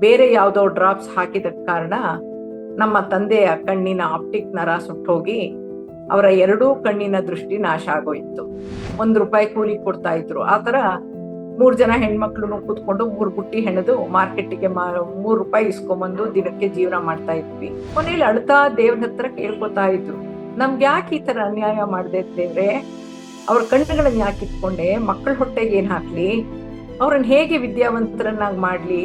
ಬೇರೆ ಯಾವುದೋ ಡ್ರಾಪ್ಸ್ ಹಾಕಿದ ಕಾರಣ ನಮ್ಮ ತಂದೆಯ ಕಣ್ಣಿನ ಆಪ್ಟಿಕ್ ನರ ಸುಟ್ಟೋಗಿ ಅವರ ಎರಡೂ ಕಣ್ಣಿನ ದೃಷ್ಟಿ ನಾಶ ಆಗೋಯ್ತು. ₹1 ಕೂಲಿ ಕೊಡ್ತಾ ಇದ್ರು. ಆತರ 3 ಜನ ಹೆಣ್ಮಕ್ಳು ಕೂತ್ಕೊಂಡು 3 ಬುಟ್ಟಿ ಹೆಣೆದು ಮಾರ್ಕೆಟ್ಗೆ ₹3 ಇಸ್ಕೊಂಬಂದು ದಿನಕ್ಕೆ ಜೀವನ ಮಾಡ್ತಾ ಇದ್ವಿ. ಕೊನೆಯಲ್ಲಿ ಅಳ್ತಾ ದೇವ್ರ ಹತ್ರ ಕೇಳ್ಕೊತಾ ಇದ್ರು, ನಮ್ಗೆ ಯಾಕೆ ಈ ತರ ಅನ್ಯಾಯ ಮಾಡ್ದೆ ದೇವ್ರೆ? ಅವ್ರ ಕಣ್ಣುಗಳನ್ನ ಯಾಕೆ ಇಟ್ಕೊಂಡೆ? ಮಕ್ಕಳ ಹೊಟ್ಟೆಗೆ ಏನ್ ಹಾಕ್ಲಿ? ಅವ್ರನ್ನ ಹೇಗೆ ವಿದ್ಯಾವಂತರನ್ನಾಗಿ ಮಾಡ್ಲಿ?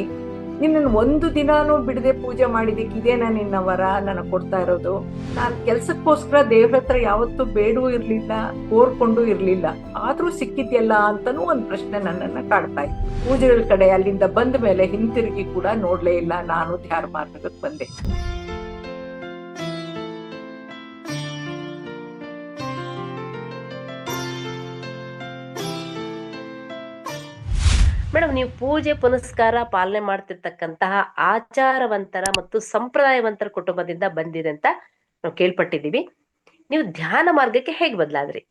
ನಿನ್ನನ್ನು ಒಂದು ದಿನಾನೂ ಬಿಡದೆ ಪೂಜೆ ಮಾಡಿದಕ್ಕೆ ಇದೇನಾ ನಿನ್ನ ವರ ನನಗೆ ಕೊಡ್ತಾ ಇರೋದು? ನಾನ್ ಕೆಲ್ಸಕ್ಕೋಸ್ಕರ ದೇವ್ರ ಹತ್ರ ಯಾವತ್ತೂ ಬೇಡೂ ಇರ್ಲಿಲ್ಲ, ಕೋರ್ಕೊಂಡು ಇರ್ಲಿಲ್ಲ, ಆದ್ರೂ ಸಿಕ್ಕಿದ್ಯಲ್ಲ ಅಂತಾನೂ ಒಂದ್ ಪ್ರಶ್ನೆ ನನ್ನನ್ನ ಕಾಡ್ತಾ ಇತ್ತು. ಪೂಜೆಗಳ ಕಡೆ ಅಲ್ಲಿಂದ ಬಂದ ಮೇಲೆ ಹಿಂತಿರುಗಿ ಕೂಡ ನೋಡ್ಲೇ ಇಲ್ಲ. ನಾನು ಧ್ಯಾನ ಮಾರ್ಗಕ್ಕೆ ಬಂದೆ. ಮೇಡಮ್, ನೀವು ಪೂಜೆ ಪುನಸ್ಕಾರ ಪಾಲನೆ ಮಾಡ್ತಿರ್ತಕ್ಕಂತಹ ಆಚಾರವಂತರ ಮತ್ತು ಸಂಪ್ರದಾಯವಂತರ ಕುಟುಂಬದಿಂದ ಬಂದಿದೆ ಅಂತ ನಾವು ಕೇಳ್ಪಟ್ಟಿದ್ದೀವಿ. ನೀವು ಧ್ಯಾನ ಮಾರ್ಗಕ್ಕೆ ಹೇಗೆ ಬದಲಾದ್ರಿ?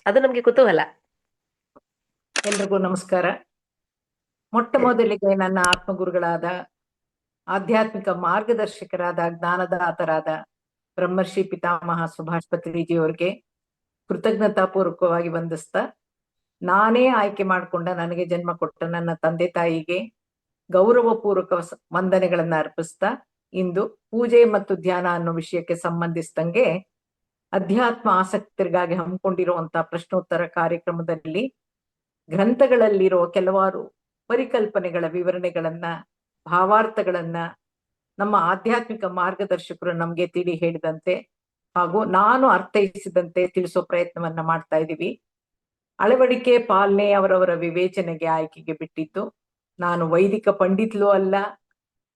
ಅದು ನಮ್ಗೆ ಕುತೂಹಲ. ಎಲ್ರಿಗೂ ನಮಸ್ಕಾರ. ಮೊಟ್ಟ ಮೊದಲಿಗೆ ನನ್ನ ಆತ್ಮಗುರುಗಳಾದ, ಆಧ್ಯಾತ್ಮಿಕ ಮಾರ್ಗದರ್ಶಕರಾದ, ಜ್ಞಾನದಾತರಾದ ಬ್ರಹ್ಮರ್ಷಿ ಪಿತಾಮಹ ಸುಭಾಷ್ ಪತ್ರಿಜಿಯವರಿಗೆ ಕೃತಜ್ಞತಾ ಪೂರ್ವಕವಾಗಿ ವಂದಿಸ್ತಾ, ನಾನೇ ಆಯ್ಕೆ ಮಾಡಿಕೊಂಡ, ನನಗೆ ಜನ್ಮ ಕೊಟ್ಟ ನನ್ನ ತಂದೆ ತಾಯಿಗೆ ಗೌರವ ಪೂರ್ವಕ ವಂದನೆಗಳನ್ನ ಅರ್ಪಿಸ್ತಾ, ಇಂದು ಪೂಜೆ ಮತ್ತು ಧ್ಯಾನ ಅನ್ನೋ ವಿಷಯಕ್ಕೆ ಸಂಬಂಧಿಸಿದಂಗೆ ಅಧ್ಯಾತ್ಮ ಆಸಕ್ತರಿಗಾಗಿ ಹಮ್ಮಿಕೊಂಡಿರುವಂತಹ ಪ್ರಶ್ನೋತ್ತರ ಕಾರ್ಯಕ್ರಮದಲ್ಲಿ ಗ್ರಂಥಗಳಲ್ಲಿರೋ ಕೆಲವಾರು ಪರಿಕಲ್ಪನೆಗಳ ವಿವರಣೆಗಳನ್ನ, ಭಾವಾರ್ಥಗಳನ್ನ ನಮ್ಮ ಆಧ್ಯಾತ್ಮಿಕ ಮಾರ್ಗದರ್ಶಕರು ನಮ್ಗೆ ತಿಳಿ ಹೇಳಿದಂತೆ ಹಾಗೂ ನಾನು ಅರ್ಥೈಸಿದಂತೆ ತಿಳಿಸೋ ಪ್ರಯತ್ನವನ್ನ ಮಾಡ್ತಾ ಇದ್ದೀವಿ. ಅಳವಡಿಕೆ ಪಾಲನೆ ಅವರವರ ವಿವೇಚನೆಗೆ, ಆಯ್ಕೆಗೆ ಬಿಟ್ಟಿದ್ದು. ನಾನು ವೈದಿಕ ಪಂಡಿತ್ಲೂ ಅಲ್ಲ,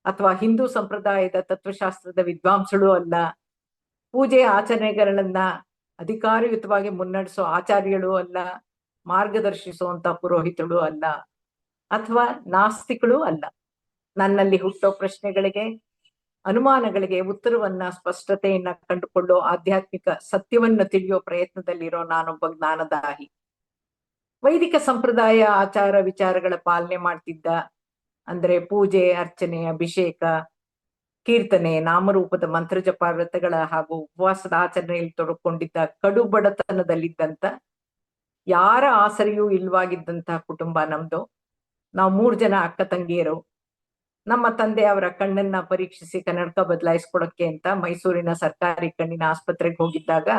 ಅಥವಾ ಹಿಂದೂ ಸಂಪ್ರದಾಯದ ತತ್ವಶಾಸ್ತ್ರದ ವಿದ್ವಾಂಸಳೂ ಅಲ್ಲ, ಪೂಜೆ ಆಚರಣೆಗಳನ್ನ ಅಧಿಕಾರಯುತವಾಗಿ ಮುನ್ನಡೆಸೋ ಆಚಾರ್ಯಳು ಅಲ್ಲ, ಮಾರ್ಗದರ್ಶಿಸುವಂತ ಪುರೋಹಿತಳು ಅಲ್ಲ, ಅಥವಾ ನಾಸ್ತಿಕಳೂ ಅಲ್ಲ. ನನ್ನಲ್ಲಿ ಹುಟ್ಟೋ ಪ್ರಶ್ನೆಗಳಿಗೆ, ಅನುಮಾನಗಳಿಗೆ ಉತ್ತರವನ್ನ, ಸ್ಪಷ್ಟತೆಯನ್ನ ಕಂಡುಕೊಳ್ಳೋ, ಆಧ್ಯಾತ್ಮಿಕ ಸತ್ಯವನ್ನ ತಿಳಿಯೋ ಪ್ರಯತ್ನದಲ್ಲಿರೋ ನಾನೊಬ್ಬ ಜ್ಞಾನದಾಹಿ. ವೈದಿಕ ಸಂಪ್ರದಾಯ ಆಚಾರ ವಿಚಾರಗಳ ಪಾಲನೆ ಮಾಡ್ತಿದ್ದ, ಅಂದ್ರೆ ಪೂಜೆ, ಅರ್ಚನೆ, ಅಭಿಷೇಕ, ಕೀರ್ತನೆ, ನಾಮರೂಪದ ಮಂತ್ರ ಜಪ ವ್ರತಗಳ ಹಾಗೂ ಉಪವಾಸದ ಆಚರಣೆಯಲ್ಲಿ ತೊಡಕೊಂಡಿದ್ದ ಕಡು ಬಡತನದಲ್ಲಿದ್ದಂತ, ಯಾರ ಆಸರೆಯೂ ಇಲ್ವಾಗಿದ್ದಂತಹ ಕುಟುಂಬ ನಮ್ದು. ನಾವು 3 ಜನ ಅಕ್ಕ ತಂಗಿಯರು. ನಮ್ಮ ತಂದೆ ಅವರ ಕಣ್ಣನ್ನ ಪರೀಕ್ಷಿಸಿ ಕನ್ನಡಕ ಬದಲಾಯಿಸ್ಕೊಡಕ್ಕೆ ಅಂತ ಮೈಸೂರಿನ ಸರ್ಕಾರಿ ಕಣ್ಣಿನ ಆಸ್ಪತ್ರೆಗೆ ಹೋಗಿದ್ದಾಗ,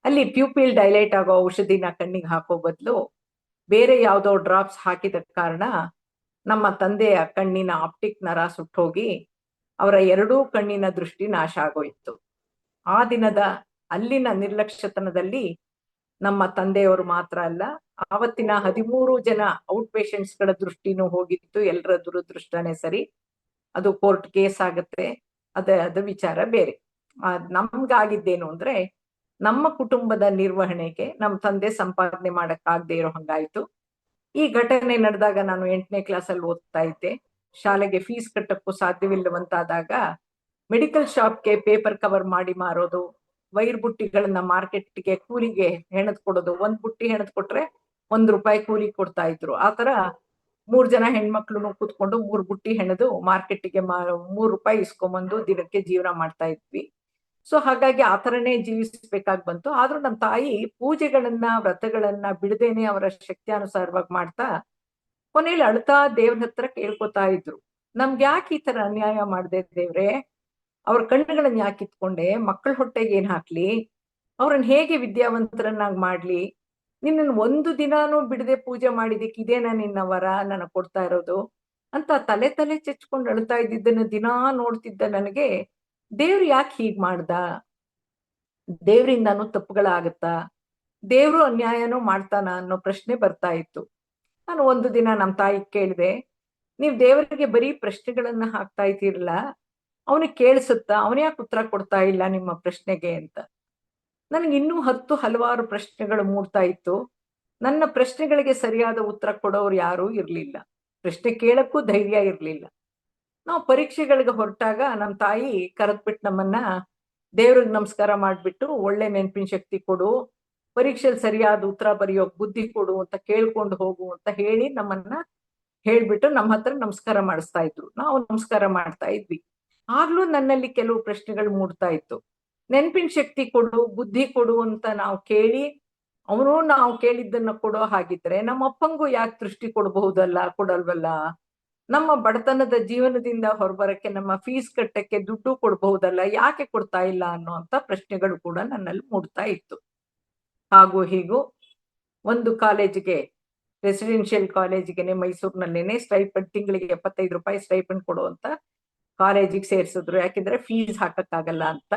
ಅಲ್ಲಿ ಪ್ಯೂಪಿಲ್ ಡೈಲೈಟ್ ಆಗೋ ಔಷಧಿನ ಕಣ್ಣಿಗೆ ಹಾಕೋ ಬದಲು ಬೇರೆ ಯಾವುದೋ ಡ್ರಾಪ್ಸ್ ಹಾಕಿದ ಕಾರಣ ನಮ್ಮ ತಂದೆಯ ಕಣ್ಣಿನ ಆಪ್ಟಿಕ್ ನರ ಸುಟ್ಟೋಗಿ ಅವರ ಎರಡೂ ಕಣ್ಣಿನ ದೃಷ್ಟಿ ನಾಶ ಆಗೋಯ್ತು. ಆ ದಿನದ ಅಲ್ಲಿನ ನಿರ್ಲಕ್ಷ್ಯತನದಲ್ಲಿ ನಮ್ಮ ತಂದೆಯವರು ಮಾತ್ರ ಅಲ್ಲ, ಆವತ್ತಿನ 13 ಜನ ಔಟ್ ಪೇಷಂಟ್ಸ್ ಗಳ ದೃಷ್ಟಿನೂ ಹೋಗಿತ್ತು. ಎಲ್ಲರ ದುರದೃಷ್ಟನೇ ಸರಿ. ಅದು ಕೋರ್ಟ್ ಕೇಸ್ ಆಗತ್ತೆ, ಅದ ವಿಚಾರ ಬೇರೆ. ನಮ್ಗಾಗಿದ್ದೇನು ಅಂದ್ರೆ, ನಮ್ಮ ಕುಟುಂಬದ ನಿರ್ವಹಣೆಗೆ ನಮ್ಮ ತಂದೆ ಸಂಪಾದನೆ ಮಾಡಕ್ಕಾಗದೆ ಇರೋ ಹಂಗಾಯ್ತು. ಈ ಘಟನೆ ನಡೆದಾಗ ನಾನು 8ನೇ ಕ್ಲಾಸಲ್ಲಿ ಓದ್ತಾ ಇದ್ದೆ. ಶಾಲೆಗೆ ಫೀಸ್ ಕಟ್ಟಕ್ಕೂ ಸಾಧ್ಯವಿಲ್ಲವಂತಾದಾಗ ಮೆಡಿಕಲ್ ಶಾಪ್ಗೆ ಪೇಪರ್ ಕವರ್ ಮಾಡಿ ಮಾರೋದು, ವೈರ್ ಬುಟ್ಟಿಗಳನ್ನ ಮಾರ್ಕೆಟ್ಗೆ ಕೂಲಿಗೆ ಹೆಣದ್ ಕೊಡೋದು. 1 ಬುಟ್ಟಿ ಹೆಣದ್ ಕೊಟ್ರೆ ₹1 ಕೂಲಿ ಕೊಡ್ತಾ ಇದ್ರು. ಆತರ 3 ಜನ ಹೆಣ್ಮಕ್ಳು ಕೂತ್ಕೊಂಡು 3 ಬುಟ್ಟಿ ಹೆಣೆದು ಮಾರ್ಕೆಟ್ಗೆ ₹3 ಇಸ್ಕೊಂಬಂದು ದಿನಕ್ಕೆ ಜೀವನ ಮಾಡ್ತಾ ಇದ್ವಿ. ಸೊ ಹಾಗಾಗಿ ಆತರನೇ ಜೀವಿಸ್ಬೇಕಾಗಿ ಬಂತು. ಆದ್ರೂ ನಮ್ಮ ತಾಯಿ ಪೂಜೆಗಳನ್ನ, ವ್ರತಗಳನ್ನ ಬಿಡದೇನೆ ಅವರ ಶಕ್ತಿಯಾನುಸಾರವಾಗಿ ಮಾಡ್ತಾ, ಕೊನೆಯಲ್ಲಿ ಅಳ್ತಾ ದೇವ್ರ ಹತ್ರ ಕೇಳ್ಕೊತಾ ಇದ್ರು, ನಮ್ಗೆ ಯಾಕೆ ಈ ತರ ಅನ್ಯಾಯ ಮಾಡ್ದೆ ದೇವ್ರೆ? ಅವ್ರ ಕಣ್ಣುಗಳನ್ನ ಯಾಕೆ ಇಟ್ಕೊಂಡೆ? ಮಕ್ಕಳ ಹೊಟ್ಟೆಗೆ ಏನ್ ಹಾಕ್ಲಿ? ಅವ್ರನ್ನ ಹೇಗೆ ವಿದ್ಯಾವಂತರನ್ನಾಗಿ ಮಾಡ್ಲಿ? ನಿನ್ನನ್ನು ಒಂದು ದಿನಾನೂ ಬಿಡದೆ ಪೂಜೆ ಮಾಡಿದಕ್ಕೆ ಇದೇನಾ ನಿನ್ನ ವರ ನನಗೆ ಕೊಡ್ತಾ ಇರೋದು ಅಂತ ತಲೆ ತಲೆ ಚೆಚ್ಕೊಂಡು ಅಳ್ತಾ ಇದ್ದಿದ್ದನ್ನ ದಿನಾ ನೋಡ್ತಿದ್ದ ನನಗೆ, ದೇವ್ರು ಯಾಕೆ ಹೀಗ್ ಮಾಡ್ದ? ದೇವ್ರಿಂದಾನು ತಪ್ಪುಗಳಾಗತ್ತಾ? ದೇವ್ರು ಅನ್ಯಾಯನೂ ಮಾಡ್ತಾನ ಅನ್ನೋ ಪ್ರಶ್ನೆ ಬರ್ತಾ ಇತ್ತು. ನಾನು ಒಂದು ದಿನ ನಮ್ಮ ತಾಯಿ ಕೇಳಿದೆ, ನೀವ್ ದೇವರಿಗೆ ಬರೀ ಪ್ರಶ್ನೆಗಳನ್ನ ಹಾಕ್ತಾ ಇದ್ದೀರಲ್ಲ, ಅವನಿಗೆ ಕೇಳಿಸುತ್ತಾ? ಅವನೇ ಯಾಕೆ ಉತ್ತರ ಕೊಡ್ತಾ ಇಲ್ಲ ನಿಮ್ಮ ಪ್ರಶ್ನೆಗೆ ಅಂತ. ನನಗೆ ಇನ್ನೂ ಹಲವಾರು ಪ್ರಶ್ನೆಗಳು ಮೂಡ್ತಾ ಇತ್ತು. ನನ್ನ ಪ್ರಶ್ನೆಗಳಿಗೆ ಸರಿಯಾದ ಉತ್ತರ ಕೊಡೋರು ಯಾರೂ ಇರ್ಲಿಲ್ಲ. ಪ್ರಶ್ನೆ ಕೇಳಕ್ಕೂ ಧೈರ್ಯ ಇರ್ಲಿಲ್ಲ. ನಾವು ಪರೀಕ್ಷೆಗಳಿಗೆ ಹೊರಟಾಗ ನಮ್ಮ ತಾಯಿ ಕರೆದ್ಬಿಟ್ಟು ನಮ್ಮನ್ನ ದೇವ್ರಿಗೆ ನಮಸ್ಕಾರ ಮಾಡ್ಬಿಟ್ಟು, ಒಳ್ಳೆ ನೆನಪಿನ ಶಕ್ತಿ ಕೊಡು, ಪರೀಕ್ಷೆಯಲ್ಲಿ ಸರಿಯಾದ ಉತ್ತರ ಬರೆಯೋಕ್ ಬುದ್ಧಿ ಕೊಡು ಅಂತ ಕೇಳ್ಕೊಂಡು ಹೋಗು ಅಂತ ಹೇಳಿ ನಮ್ಮನ್ನ ಹೇಳ್ಬಿಟ್ಟು ನಮ್ಮ ಹತ್ರ ನಮಸ್ಕಾರ ಮಾಡಿಸ್ತಾ ಇದ್ರು. ನಾವು ನಮಸ್ಕಾರ ಮಾಡ್ತಾ ಇದ್ವಿ. ಆಗ್ಲೂ ನನ್ನಲ್ಲಿ ಕೆಲವು ಪ್ರಶ್ನೆಗಳು ಮೂಡ್ತಾ ಇತ್ತು. ನೆನಪಿನ ಶಕ್ತಿ ಕೊಡು, ಬುದ್ಧಿ ಕೊಡು ಅಂತ ನಾವು ಕೇಳಿ ಅವನು ನಾವು ಕೇಳಿದ್ದನ್ನ ಕೊಡೋ ಹಾಗಿದ್ರೆ ನಮ್ಮ ಅಪ್ಪಂಗೂ ಯಾಕೆ ದೃಷ್ಟಿ ಕೊಡಲ್ವಲ್ಲ? ನಮ್ಮ ಬಡತನದ ಜೀವನದಿಂದ ಹೊರಬರಕ್ಕೆ, ನಮ್ಮ ಫೀಸ್ ಕಟ್ಟಕ್ಕೆ ದುಡ್ಡು ಕೊಡಬಹುದಲ್ಲ, ಯಾಕೆ ಕೊಡ್ತಾ ಇಲ್ಲ ಅನ್ನುವಂತ ಪ್ರಶ್ನೆಗಳು ಕೂಡ ನನ್ನಲ್ಲಿ ಮೂಡ್ತಾ ಇತ್ತು. ಹಾಗೂ ಹೀಗೂ ಒಂದು ಕಾಲೇಜಿಗೆ, ರೆಸಿಡೆನ್ಷಿಯಲ್ ಕಾಲೇಜಿಗೆ ಮೈಸೂರಿನಲ್ಲೇನೆ ಸ್ಟೈಪಂಡ್, ತಿಂಗಳಿಗೆ 75 ರೂಪಾಯಿ ಸ್ಟೈಪಂಡ್ ಕೊಡುವಂತ ಕಾಲೇಜಿಗೆ ಸೇರ್ಸಿದ್ರು. ಯಾಕೆಂದ್ರೆ ಫೀಸ್ ಹಾಕಕ್ಕಾಗಲ್ಲ ಅಂತ.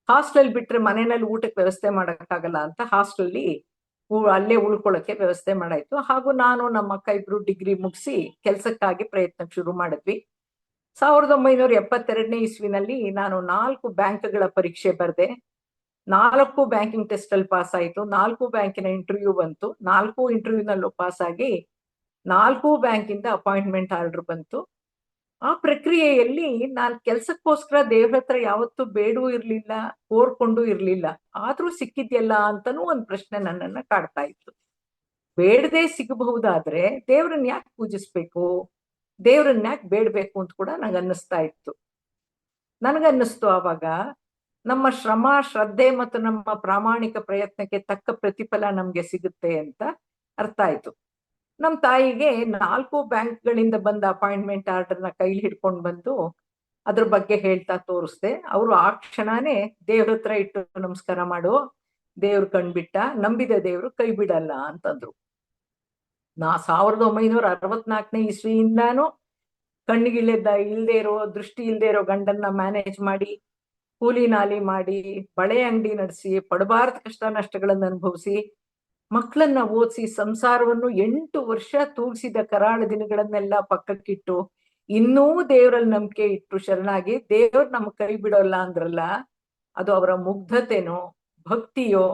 ಹಾಸ್ಟೆಲ್ ಬಿಟ್ರೆ ಮನೆಯಲ್ಲಿ ಊಟಕ್ಕೆ ವ್ಯವಸ್ಥೆ ಮಾಡಕ್ಕಾಗಲ್ಲ ಅಂತ ಹಾಸ್ಟೆಲ್ಲಿ ಅಲ್ಲೇ ಉಳ್ಕೊಳಕ್ಕೆ ವ್ಯವಸ್ಥೆ ಮಾಡಾಯ್ತು. ಹಾಗೂ ನಾನು ನಮ್ಮ ಅಕ್ಕ ಇಬ್ರು ಡಿಗ್ರಿ ಮುಗಿಸಿ ಕೆಲ್ಸಕ್ಕಾಗಿ ಪ್ರಯತ್ನಕ್ಕೆ ಶುರು ಮಾಡಿದ್ವಿ. 1972ನೇ ಇಸ್ವಿನಲ್ಲಿ ನಾನು 4 ಬ್ಯಾಂಕ್ಗಳ ಪರೀಕ್ಷೆ ಬರೆದೆ. 4 ಬ್ಯಾಂಕಿಂಗ್ ಟೆಸ್ಟ್ ಅಲ್ಲಿ ಪಾಸ್ ಆಯ್ತು. 4 ಬ್ಯಾಂಕಿನ ಇಂಟರ್ವ್ಯೂ ಬಂತು. 4 ಇಂಟರ್ವ್ಯೂನಲ್ಲೂ ಪಾಸ್ ಆಗಿ 4 ಬ್ಯಾಂಕಿಂದ ಅಪಾಯಿಂಟ್ಮೆಂಟ್ ಆರ್ಡರ್ ಬಂತು. ಆ ಪ್ರಕ್ರಿಯೆಯಲ್ಲಿ ನಾನು ಕೆಲ್ಸಕ್ಕೋಸ್ಕರ ದೇವ್ರ ಹತ್ರ ಯಾವತ್ತೂ ಬೇಡೂ ಇರ್ಲಿಲ್ಲ, ಕೋರ್ಕೊಂಡು ಇರ್ಲಿಲ್ಲ. ಆದ್ರೂ ಸಿಕ್ಕಿದ್ಯಲ್ಲ ಅಂತಾನೂ ಒಂದ್ ಪ್ರಶ್ನೆ ನನ್ನನ್ನ ಕಾಡ್ತಾ ಇತ್ತು. ಬೇಡದೆ ಸಿಗಬಹುದಾದ್ರೆ ದೇವ್ರನ್ನ ಯಾಕೆ ಪೂಜಿಸ್ಬೇಕು, ದೇವ್ರನ್ನ ಯಾಕೆ ಬೇಡ್ಬೇಕು ಅಂತ ಕೂಡ ಅನ್ನಿಸ್ತಾ ಇತ್ತು. ನನಗನ್ನಿಸ್ತು ಆವಾಗ, ನಮ್ಮ ಶ್ರಮ, ಶ್ರದ್ಧೆ ಮತ್ತು ನಮ್ಮ ಪ್ರಾಮಾಣಿಕ ಪ್ರಯತ್ನಕ್ಕೆ ತಕ್ಕ ಪ್ರತಿಫಲ ನಮ್ಗೆ ಸಿಗುತ್ತೆ ಅಂತ ಅರ್ಥ ಆಯ್ತು. ನಮ್ ತಾಯಿಗೆ 4 ಬ್ಯಾಂಕ್ಗಳಿಂದ ಬಂದ ಅಪಾಯಿಂಟ್ಮೆಂಟ್ ಆರ್ಡರ್ನ ಕೈಲಿ ಹಿಡ್ಕೊಂಡು ಬಂದು ಅದ್ರ ಬಗ್ಗೆ ಹೇಳ್ತಾ ತೋರಿಸ್ದೆ. ಅವರು ಆ ಕ್ಷಣನೇ ದೇವ್ರ ಹತ್ರ ಇಟ್ಟು ನಮಸ್ಕಾರ ಮಾಡು, ದೇವ್ರು ಕಣ್ಬಿಟ್ಟ, ನಂಬಿದ ದೇವ್ರು ಕೈ ಬಿಡಲ್ಲ ಅಂತಂದ್ರು. 1964ನೇ ಇಸ್ವಿಯಿಂದಾನು ಇಲ್ದೇ ಇರೋ, ದೃಷ್ಟಿ ಇಲ್ದೇ ಇರೋ ಗಂಡನ್ನ ಮ್ಯಾನೇಜ್ ಮಾಡಿ, ಕೂಲಿ ನಾಲಿ ಮಾಡಿ, ಬಳೆ ಅಂಗಡಿ ನಡೆಸಿ, ಪಡಬಾರದ ಕಷ್ಟ ನಷ್ಟಗಳನ್ನು ಅನುಭವಿಸಿ, ಮಕ್ಕಳನ್ನ ಓದಿಸಿ, ಸಂಸಾರವನ್ನು 8 ವರ್ಷ ತೂಗಿಸಿದ ಕರಾಳ ದಿನಗಳನ್ನೆಲ್ಲ ಪಕ್ಕಕ್ಕಿಟ್ಟು, ಇನ್ನೂ ದೇವರಲ್ಲಿ ನಂಬಿಕೆ ಇಟ್ಟು ಶರಣಾಗಿ ದೇವ್ರು ನಮ್ ಕೈ ಬಿಡೋಲ್ಲ ಅಂದ್ರಲ್ಲ, ಅದು ಅವರ ಮುಗ್ಧತೆನೋ, ಭಕ್ತಿಯೋ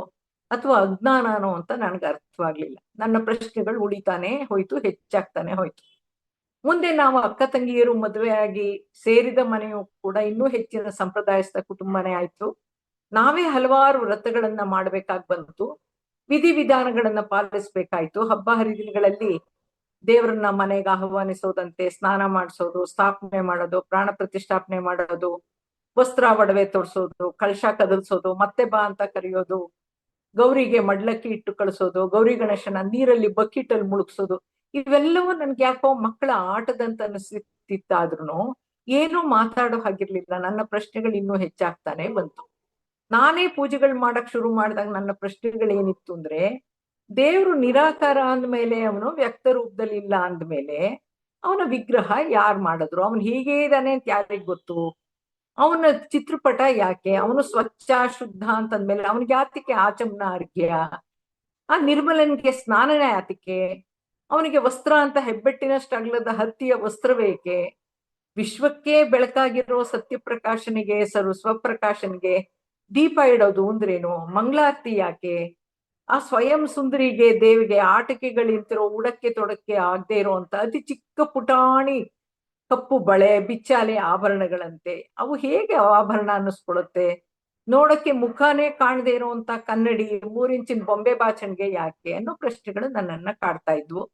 ಅಥವಾ ಅಜ್ಞಾನನೋ ಅಂತ ನನ್ಗೆ ಅರ್ಥವಾಗ್ಲಿಲ್ಲ. ನನ್ನ ಪ್ರಶ್ನೆಗಳು ಉಳಿತಾನೆ ಹೋಯ್ತು, ಹೆಚ್ಚಾಗ್ತಾನೆ ಹೋಯ್ತು. ಮುಂದೆ ನಾವು ಅಕ್ಕ ತಂಗಿಯರು ಮದುವೆ ಆಗಿ ಸೇರಿದ ಮನೆಯು ಕೂಡ ಇನ್ನೂ ಹೆಚ್ಚಿನ ಸಂಪ್ರದಾಯಸ್ಥ ಕುಟುಂಬನೇ ಆಯ್ತು. ನಾವೇ ಹಲವಾರು ವ್ರತಗಳನ್ನ ಮಾಡ್ಬೇಕಾಗ್ ಬಂತು, ವಿಧಿವಿಧಾನಗಳನ್ನ ಪಾಲಿಸ್ಬೇಕಾಯ್ತು. ಹಬ್ಬ ಹರಿದಿನಗಳಲ್ಲಿ ದೇವರನ್ನ ಮನೆಗೆ ಆಹ್ವಾನಿಸೋದಂತೆ, ಸ್ನಾನ ಮಾಡಿಸೋದು, ಸ್ಥಾಪನೆ ಮಾಡೋದು, ಪ್ರಾಣ ಪ್ರತಿಷ್ಠಾಪನೆ ಮಾಡೋದು, ವಸ್ತ್ರ ಒಡವೆ ತೋರ್ಸೋದು, ಕಳಶ ಕದಲ್ಸೋದು, ಮತ್ತೆ ಬಾ ಅಂತ ಕರೆಯೋದು, ಗೌರಿಗೆ ಮಡ್ಲಕ್ಕಿ ಇಟ್ಟು ಕಳಿಸೋದು, ಗೌರಿ ಗಣೇಶನ ನೀರಲ್ಲಿ ಬಕೆಟಲ್ಲಿ ಮುಳುಗ್ಸೋದು, ಇವೆಲ್ಲವೂ ನನ್ಗೆ ಯಾಕೋ ಮಕ್ಕಳ ಆಟದಂತ ಅನಿಸ್ತಿತ್ತಾದ್ರೂ ಏನೂ ಮಾತಾಡೋ ಹಾಗಿರ್ಲಿಲ್ಲ. ನನ್ನ ಪ್ರಶ್ನೆಗಳು ಇನ್ನೂ ಹೆಚ್ಚಾಗ್ತಾನೆ ಬಂತು. ನಾನೇ ಪೂಜೆಗಳು ಮಾಡಕ್ ಶುರು ಮಾಡಿದಾಗ ನನ್ನ ಪ್ರಶ್ನೆಗಳು ಏನಿತ್ತು ಅಂದ್ರೆ, ದೇವ್ರು ನಿರಾಕಾರ ಅಂದ್ಮೇಲೆ, ಅವನು ವ್ಯಕ್ತ ರೂಪದಲ್ಲಿ ಇಲ್ಲ ಅಂದ್ಮೇಲೆ ಅವನ ವಿಗ್ರಹ ಯಾರು ಮಾಡಿದ್ರು, ಅವನು ಹೀಗೆ ಇದ್ದಾನೆ ಅಂತ ಯಾರಿಗ್ ಗೊತ್ತು, ಅವನ ಚಿತ್ರಪಟ ಯಾಕೆ, ಅವನು ಸ್ವಚ್ಛ ಶುದ್ಧ ಅಂತಂದ್ಮೇಲೆ ಅವನಿಗೆ ಯಾತಕ್ಕೆ ಆಚಮನ ಅರ್ಘ್ಯ, ಆ ನಿರ್ಮಲನಿಗೆ ಸ್ನಾನನ ಯಾತಕ್ಕೆ, ಅವನಿಗೆ ವಸ್ತ್ರ ಅಂತ ಹೆಬ್ಬೆಟ್ಟಿನಷ್ಟು ಅಗಲದ ಹತ್ತಿಯ ವಸ್ತ್ರವೇಕೆ, ವಿಶ್ವಕ್ಕೆ ಬೆಳಕಾಗಿರೋ ಸತ್ಯಪ್ರಕಾಶನಿಗೆ, ಸ್ವಪ್ರಕಾಶನಿಗೆ ದೀಪ ಇಡೋದು ಅಂದ್ರೇನು, ಮಂಗಳಾರತಿ ಯಾಕೆ, ಆ ಸ್ವಯಂ ಸುಂದರಿಗೆ ದೇವಿಗೆ ಆಟಿಕೆಗಳಿಂತಿರೋ ಉಡಕ್ಕೆ ತೊಡಕ್ಕೆ ಆಗದೆ ಇರುವಂತ ಅತಿ ಚಿಕ್ಕ ಪುಟಾಣಿ ಕಪ್ಪು ಬಳೆ, ಬಿಚ್ಚಾಲೆ ಆಭರಣಗಳಂತೆ ಅವು ಹೇಗೆ ಆಭರಣ ಅನ್ನಿಸ್ಕೊಳುತ್ತೆ, ನೋಡಕ್ಕೆ ಮುಖಾನೇ ಕಾಣದೇ ಇರುವಂತ ಕನ್ನಡಿ, 3 ಇಂಚಿನ ಬೊಂಬೆ ಬಾಚಣಿಗೆ ಯಾಕೆ ಅನ್ನೋ ಪ್ರಶ್ನೆಗಳು ನನ್ನನ್ನ ಕಾಡ್ತಾ ಇದ್ವು.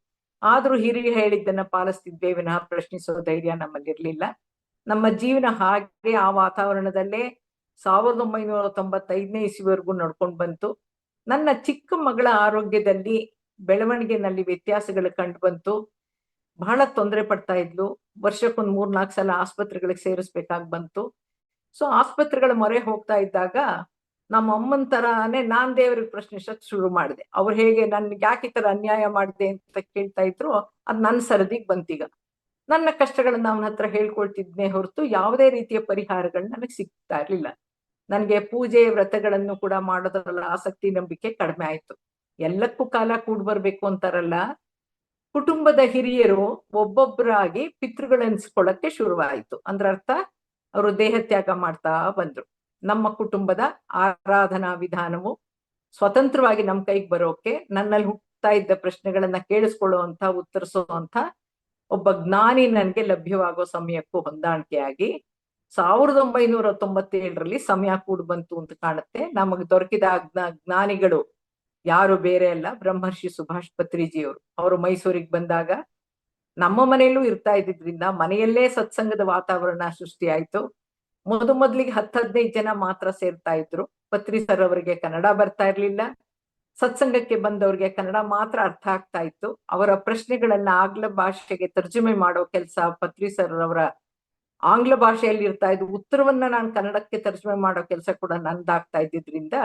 ಆದ್ರೂ ಹಿರಿಯ ಹೇಳಿದ್ದನ್ನ ಪಾಲಿಸ್ತಿದ್ದೇ ವಿನಃ ಪ್ರಶ್ನಿಸೋ ಧೈರ್ಯ ನಮ್ಮಲ್ಲಿರ್ಲಿಲ್ಲ. ನಮ್ಮ ಜೀವನ ಹಾಗೆ ಆ ವಾತಾವರಣದಲ್ಲೇ 1995ನೇ ಇಸ್ವಿವರೆಗೂ ನಡ್ಕೊಂಡು ಬಂತು. ನನ್ನ ಚಿಕ್ಕ ಮಗಳ ಆರೋಗ್ಯದಲ್ಲಿ, ಬೆಳವಣಿಗೆನಲ್ಲಿ ವ್ಯತ್ಯಾಸಗಳು ಕಂಡು ಬಂತು. ಬಹಳ ತೊಂದರೆ ಪಡ್ತಾ ಇದ್ಲು. ವರ್ಷಕ್ಕೊಂದ್ 3-4 ಸಲ ಆಸ್ಪತ್ರೆಗಳಿಗೆ ಸೇರಿಸ್ಬೇಕಾಗಿ ಬಂತು. ಸೊ ಆಸ್ಪತ್ರೆಗಳ ಮೊರೆ ಹೋಗ್ತಾ ಇದ್ದಾಗ ನಮ್ಮ ಅಮ್ಮನ ತರಾನೇ ನಾನ್ ದೇವ್ರಿಗೆ ಪ್ರಶ್ನಿಸಕ್ ಶುರು ಮಾಡಿದೆ. ಅವ್ರು ಹೇಗೆ ನನ್ಗೆ ಯಾಕೆ ಈ ತರ ಅನ್ಯಾಯ ಮಾಡಿದೆ ಅಂತ ಕೇಳ್ತಾ ಇದ್ರು, ಅದ್ ನನ್ನ ಸರದಿಗ್ ಬಂತೀಗ. ನನ್ನ ಕಷ್ಟಗಳನ್ನ ಅವನ ಹತ್ರ ಹೇಳ್ಕೊಳ್ತಿದ್ನೇ ಹೊರತು ಯಾವುದೇ ರೀತಿಯ ಪರಿಹಾರಗಳು ನನಗೆ ಸಿಗ್ತಾ ಇರ್ಲಿಲ್ಲ. ನನ್ಗೆ ಪೂಜೆ ವ್ರತಗಳನ್ನು ಕೂಡ ಮಾಡೋದ್ರಲ್ಲ ಆಸಕ್ತಿ, ನಂಬಿಕೆ ಕಡಿಮೆ ಆಯ್ತು. ಎಲ್ಲಕ್ಕೂ ಕಾಲ ಕೂಡ್ ಬರ್ಬೇಕು ಅಂತಾರಲ್ಲ, ಕುಟುಂಬದ ಹಿರಿಯರು ಒಬ್ಬೊಬ್ಬರಾಗಿ ಪಿತೃಗಳನ್ಸ್ಕೊಳಕ್ಕೆ ಶುರುವಾಯಿತು. ಅಂದ್ರ ಅರ್ಥ, ಅವರು ದೇಹ ತ್ಯಾಗ ಮಾಡ್ತಾ ಬಂದ್ರು. ನಮ್ಮ ಕುಟುಂಬದ ಆರಾಧನಾ ವಿಧಾನವು ಸ್ವತಂತ್ರವಾಗಿ ನಮ್ಮ ಕೈಗೆ ಬರೋಕೆ, ನನ್ನಲ್ಲಿ ಹುಟ್ಟುತ್ತಾ ಇದ್ದ ಪ್ರಶ್ನೆಗಳನ್ನ ಕೇಳಿಸ್ಕೊಳ್ಳುವಂತ, ಉತ್ತರಿಸುವಂತ ಒಬ್ಬ ಜ್ಞಾನಿ ನನ್ಗೆ ಲಭ್ಯವಾಗೋ ಸಮಯಕ್ಕೂ ಹೊಂದಾಣಿಕೆಯಾಗಿ 1997ರಲ್ಲಿ ಸಮಯ ಕೂಡ್ ಬಂತು ಅಂತ ಕಾಣುತ್ತೆ. ನಮಗೆ ದೊರಕಿದ ಜ್ಞಾನಿಗಳು ಯಾರು ಬೇರೆ ಅಲ್ಲ, ಬ್ರಹ್ಮರ್ಷಿ ಸುಭಾಷ್ ಪತ್ರಿಜಿಯವರು. ಅವರು ಮೈಸೂರಿಗೆ ಬಂದಾಗ ನಮ್ಮ ಮನೆಯಲ್ಲೂ ಇರ್ತಾ ಇದ್ದಿದ್ರಿಂದ ಮನೆಯಲ್ಲೇ ಸತ್ಸಂಗದ ವಾತಾವರಣ ಸೃಷ್ಟಿಯಾಯ್ತು. ಮೊದಲಿಗೆ 10-15 ಜನ ಮಾತ್ರ ಸೇರ್ತಾ ಇದ್ರು. ಪತ್ರಿ ಸರ್ ಅವರಿಗೆ ಕನ್ನಡ ಬರ್ತಾ ಇರ್ಲಿಲ್ಲ. ಸತ್ಸಂಗಕ್ಕೆ ಬಂದವ್ರಿಗೆ ಕನ್ನಡ ಮಾತ್ರ ಅರ್ಥ ಆಗ್ತಾ ಇತ್ತು. ಅವರ ಪ್ರಶ್ನೆಗಳನ್ನ ಆಂಗ್ಲ ಭಾಷೆಗೆ ತರ್ಜುಮೆ ಮಾಡೋ ಕೆಲಸ ಪತ್ರಿ ಸರ್ ಅವರ ಆಂಗ್ಲ ಭಾಷೆಯಲ್ಲಿ ಇರ್ತಾ ಇದ್ದು, ಉತ್ತರವನ್ನ ನಾನು ಕನ್ನಡಕ್ಕೆ ತರ್ಜುಮೆ ಮಾಡೋ ಕೆಲಸ ಕೂಡ ನಂದಾಗ್ತಾ ಇದ್ದಿದ್ರಿಂದ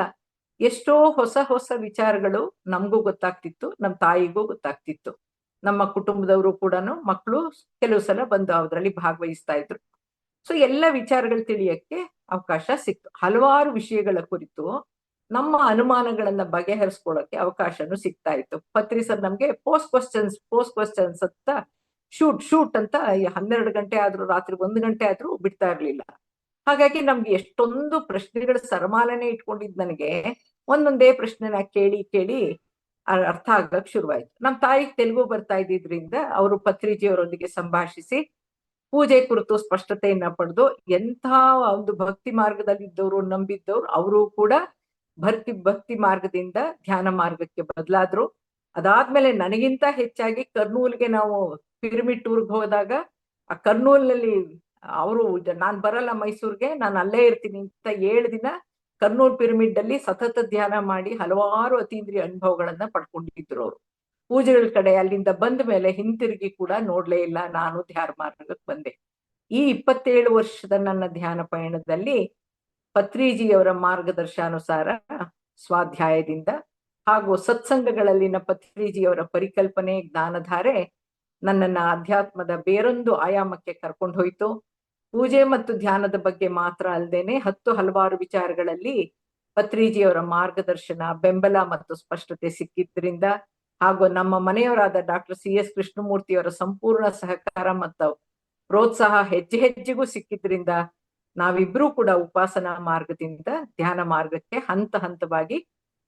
ಎಷ್ಟೋ ಹೊಸ ಹೊಸ ವಿಚಾರಗಳು ನಮಗೂ ಗೊತ್ತಾಗ್ತಿತ್ತು, ನಮ್ಮ ತಾಯಿಗೂ ಗೊತ್ತಾಗ್ತಿತ್ತು. ನಮ್ಮ ಕುಟುಂಬದವರು ಕೂಡ ಮಕ್ಕಳು ಕೆಲವು ಸಲ ಬಂದು ಅದರಲ್ಲಿ ಭಾಗವಹಿಸ್ತಾ ಇದ್ರು. ಸೊ ಎಲ್ಲ ವಿಚಾರಗಳು ತಿಳಿಯಕ್ಕೆ ಅವಕಾಶ ಸಿಕ್ತು. ಹಲವಾರು ವಿಷಯಗಳ ಕುರಿತು ನಮ್ಮ ಅನುಮಾನಗಳನ್ನ ಬಗೆಹರಿಸ್ಕೊಳ್ಳೋಕೆ ಅವಕಾಶನೂ ಸಿಗ್ತಾ ಇತ್ತು. ಪತ್ರಿ ಸರ್ ನಮ್ಗೆ ಪೋಸ್ಟ್ ಕ್ವಶನ್ಸ್ ಅಂತ ಶೂಟ್ ಅಂತ 12 ಗಂಟೆ ಆದ್ರೂ ರಾತ್ರಿ 1 ಗಂಟೆ ಆದ್ರೂ ಬಿಡ್ತಾ ಇರ್ಲಿಲ್ಲ. ಹಾಗಾಗಿ ನಮ್ಗೆ ಎಷ್ಟೊಂದು ಪ್ರಶ್ನೆಗಳ ಸರಮಾಲೆನೆ ಇಟ್ಕೊಂಡಿದ್ ನನಗೆ ಒಂದೊಂದೇ ಪ್ರಶ್ನೆನ ಕೇಳಿ ಅರ್ಥ ಆಗಕ್ ಶುರುವಾಯ್ತು. ನಮ್ ತಾಯಿಗೆ ತೆಲುಗು ಬರ್ತಾ ಇದ್ದಿದ್ರಿಂದ ಅವರು ಪತ್ರಿಜಿಯವರೊಂದಿಗೆ ಸಂಭಾಷಿಸಿ ಪೂಜೆ ಕುರಿತು ಸ್ಪಷ್ಟತೆಯನ್ನ ಪಡೆದು, ಎಂಥ ಒಂದು ಭಕ್ತಿ ಮಾರ್ಗದಲ್ಲಿ ಇದ್ದವರು ನಂಬಿದ್ದವ್ರು ಅವರು ಕೂಡ ಭಕ್ತಿ ಮಾರ್ಗದಿಂದ ಧ್ಯಾನ ಮಾರ್ಗಕ್ಕೆ ಬದಲಾದ್ರು. ಅದಾದ್ಮೇಲೆ ನನಗಿಂತ ಹೆಚ್ಚಾಗಿ ಕರ್ನೂಲ್ಗೆ ನಾವು ಪಿರಮಿಡ್ ಟೂರ್ಗೆ ಹೋದಾಗ ಆ ಕರ್ನೂಲ್ನಲ್ಲಿ ಅವರು ನಾನ್ ಬರಲ್ಲ ಮೈಸೂರ್ಗೆ, ನಾನು ಅಲ್ಲೇ ಇರ್ತೀನಿ ಅಂತ 7 ದಿನ ಕರ್ನೂಲ್ ಪಿರಮಿಡ್ ಅಲ್ಲಿ ಸತತ ಧ್ಯಾನ ಮಾಡಿ ಹಲವಾರು ಅತೀಂದ್ರಿಯ ಅನುಭವಗಳನ್ನ ಪಡ್ಕೊಂಡಿದ್ರು ಅವರು. ಪೂಜೆಗಳ ಕಡೆ ಅಲ್ಲಿಂದ ಬಂದ ಮೇಲೆ ಹಿಂತಿರುಗಿ ಕೂಡ ನೋಡ್ಲೇ ಇಲ್ಲ. ನಾನು ಧ್ಯಾನ ಮಾರ್ಗಕ್ಕೆ ಬಂದೆ. ಈ 27 ವರ್ಷದ ನನ್ನ ಧ್ಯಾನ ಪಯಣದಲ್ಲಿ ಪತ್ರಿಜಿಯವರ ಮಾರ್ಗದರ್ಶಾನುಸಾರ ಸ್ವಾಧ್ಯಾಯದಿಂದ ಹಾಗೂ ಸತ್ಸಂಗಗಳಲ್ಲಿನ ಪತ್ರಿಜಿಯವರ ಪರಿಕಲ್ಪನೆ, ಜ್ಞಾನಧಾರೆ ನನ್ನನ್ನ ಅಧ್ಯಾತ್ಮದ ಬೇರೊಂದು ಆಯಾಮಕ್ಕೆ ಕರ್ಕೊಂಡು ಹೋಯ್ತು. ಪೂಜೆ ಮತ್ತು ಧ್ಯಾನದ ಬಗ್ಗೆ ಮಾತ್ರ ಅಲ್ಲದೇನೆ ಹಲವಾರು ವಿಚಾರಗಳಲ್ಲಿ ಪತ್ರಿಜಿಯವರ ಮಾರ್ಗದರ್ಶನ, ಬೆಂಬಲ ಮತ್ತು ಸ್ಪಷ್ಟತೆ ಸಿಕ್ಕಿದ್ರಿಂದ ಹಾಗೂ ನಮ್ಮ ಮನೆಯವರಾದ ಡಾಕ್ಟರ್ CS ಕೃಷ್ಣಮೂರ್ತಿಯವರ ಸಂಪೂರ್ಣ ಸಹಕಾರ ಮತ್ತು ಪ್ರೋತ್ಸಾಹ ಹೆಜ್ಜೆಗೂ ಸಿಕ್ಕಿದ್ರಿಂದ ನಾವಿಬ್ರು ಕೂಡ ಉಪಾಸನಾ ಮಾರ್ಗದಿಂದ ಧ್ಯಾನ ಮಾರ್ಗಕ್ಕೆ ಹಂತವಾಗಿ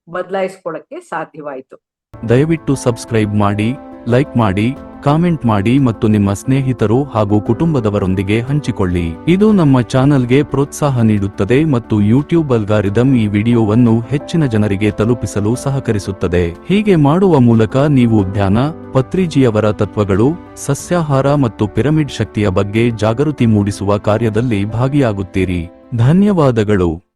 ಬದಲಾಯಿಸ್ಕೊಳ್ಳಕ್ಕೆ ಸಾಧ್ಯವಾಯಿತು. ದಯವಿಟ್ಟು ಸಬ್ಸ್ಕ್ರೈಬ್ ಮಾಡಿ, ಲೈಕ್ ಮಾಡಿ, ಕಾಮೆಂಟ್ ಮಾಡಿ ಮತ್ತು ನಿಮ್ಮ ಸ್ನೇಹಿತರು ಹಾಗೂ ಕುಟುಂಬದವರೊಂದಿಗೆ ಹಂಚಿಕೊಳ್ಳಿ. ಇದು ನಮ್ಮ ಚಾನಲ್ಗೆ ಪ್ರೋತ್ಸಾಹ ನೀಡುತ್ತದೆ ಮತ್ತು ಯೂಟ್ಯೂಬ್ ಅಲ್ಗಾರಿದಮ್ ಈ ವಿಡಿಯೋವನ್ನು ಹೆಚ್ಚಿನ ಜನರಿಗೆ ತಲುಪಿಸಲು ಸಹಕರಿಸುತ್ತದೆ. ಹೀಗೆ ಮಾಡುವ ಮೂಲಕ ನೀವು ಧ್ಯಾನ, ಪತ್ರಿಜಿಯವರ ತತ್ವಗಳು, ಸಸ್ಯಾಹಾರ ಮತ್ತು ಪಿರಮಿಡ್ ಶಕ್ತಿಯ ಬಗ್ಗೆ ಜಾಗೃತಿ ಮೂಡಿಸುವ ಕಾರ್ಯದಲ್ಲಿ ಭಾಗಿಯಾಗುತ್ತೀರಿ. ಧನ್ಯವಾದಗಳು.